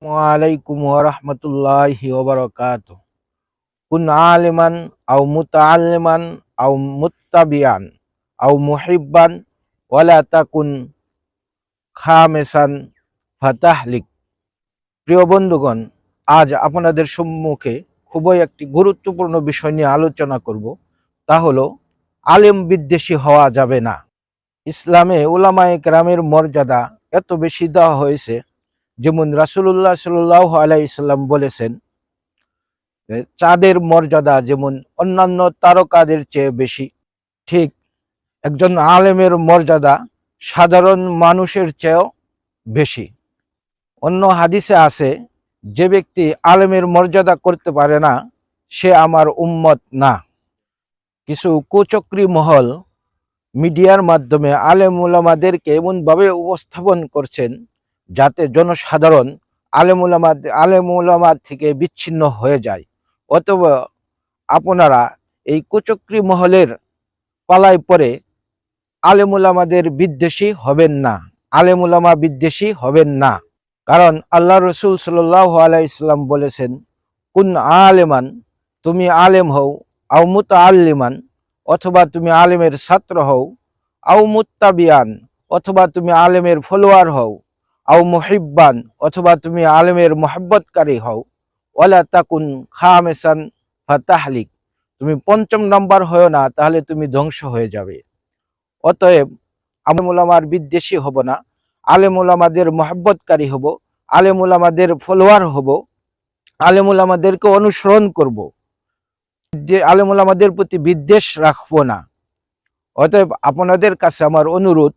ওয়ালাইকুম ওয়ারাহমাতুল্লাহি ওয়াবারাকাতুহু। কুন আলিমান আও মুতাআল্লিমান আও মুত্তাবিআন আও মুহিব্বান ওয়ালা তাকুন খামেসান ফাতাহলিক। প্রিয় বন্ধুগণ, আজ আপনাদের সম্মুখে খুবই একটি গুরুত্বপূর্ণ বিষয় নিয়ে আলোচনা করব। তা হলো আলেম বিদ্বেষী হওয়া যাবে না। ইসলামে উলামায়ে কেরামের মর্যাদা এত বেশি দেওয়া হয়েছে, যেমন রাসূলুল্লাহ সাল্লাল্লাহু আলাইহি সাল্লাম বলেছেন, চাঁদের মর্যাদা যেমন অন্যান্য তারকাদের চেয়ে বেশি, ঠিক একজন আলেমের মর্যাদা সাধারণ মানুষের চেয়েও বেশি। অন্য হাদিসে আছে, যে ব্যক্তি আলেমের মর্যাদা করতে পারে না, সে আমার উম্মত না। কিছু কুচক্রী মহল মিডিয়ার মাধ্যমে আলেম উলামাদেরকে এমনভাবে উপস্থাপন করছেন যাতে জনসাধারণ আলেম উলামা থেকে বিচ্ছিন্ন হয়ে যায়। অথবা আপনারা এই কুচক্রী মহলের পালায় পড়ে আলেম উলামাদের বিদ্বেষী হবেন না, আলেম উলামা বিদ্বেষী হবেন না। কারণ আল্লাহ রসুল সাল্লাল্লাহু আলাইহি সাল্লাম বলেছেন, কুন আলেমান, তুমি আলেম হও, আও মুতাআল্লিমান, অথবা তুমি আলেমের ছাত্র হও, আও মুত্তাবিআন, অথবা তুমি আলেমের ফলোয়ার হও, আও মুহিব্বান, অথবা তুমি আলেমের মহব্বতকারী হও, ওয়ালা তাকুন খামেসান ফাতাহলিক, তুমি পঞ্চম নাম্বার হও না, তাহলে তুমি ধ্বংস হয়ে যাবে। অতএব আলেম উলামার বিদ্বেষী হব না, আলেম উলামাদের মহব্বতকারী হব, আলেম উলামাদের ফলোয়ার হব, আলেম উলামাদেরকে অনুসরণ করব, যে আলেম উলামাদের প্রতি বিদ্বেষ রাখবো না। অতএব আপনাদের কাছে আমার অনুরোধ,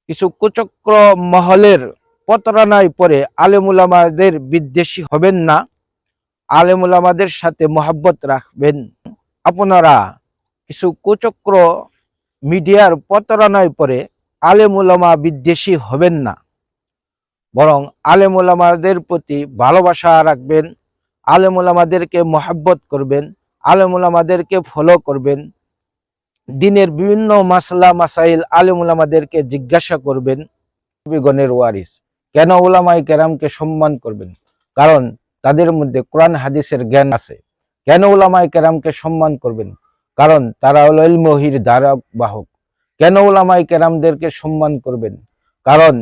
কিছু কুচক্র মহলের প্রতারণায় পড়ে আলেম উলামাদের বিদ্বেষী হবেন না, আলেম উলামাদের সাথে মহব্বত রাখবেন। আপনারা কিছু কুচক্র মিডিয়ার প্রতারণায় পড়ে আলেম উলামা বিদ্বেষী হবেন না, বরং আলেম উলামাদের প্রতি ভালোবাসা রাখবেন, আলেম উলামাদেরকে মহব্বত করবেন, আলেম উলামাদেরকে ফলো করবেন, দিনের বিভিন্ন মাসলা মাসাইল আলেম উলামাদেরকে জিজ্ঞাসা করবেন। নবীগণের ওয়ারিস, কেন উলামায়ে কেরামকে সম্মান করবেন? কারণ তাদের মধ্যে কোরআন হাদিসের জ্ঞান আছে। কেন উলামায়ে কেরামকে সম্মান করবেন? কারণ তারা হলো ইলম ওহীর ধারক বাহক। কেন উলামায়ে কেরামদেরকে সম্মান করবেন? কারণ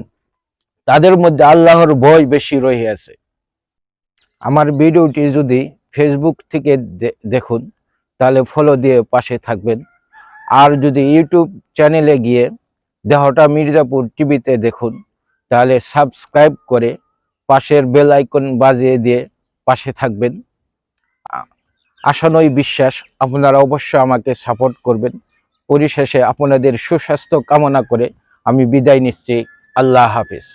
তাদের মধ্যে আল্লাহর ভয় বেশি রহিয়াছে। আমার ভিডিওটি যদি ফেসবুক থেকে দেখুন, তাহলে ফলো দিয়ে পাশে থাকবেন। আর যদি ইউটিউব চ্যানেলে গিয়ে দেহটা মির্জাপুর টিভিতে দেখুন, তাহলে সাবস্ক্রাইব করে পাশের বেল আইকন বাজিয়ে দিয়ে পাশে থাকবেন। আশানই বিশ্বাস আপনারা অবশ্যই আমাকে সাপোর্ট করবেন। পরিশেষে আপনাদের সুস্বাস্থ্য কামনা করে আমি বিদায় নিচ্ছি। আল্লাহ হাফেজ।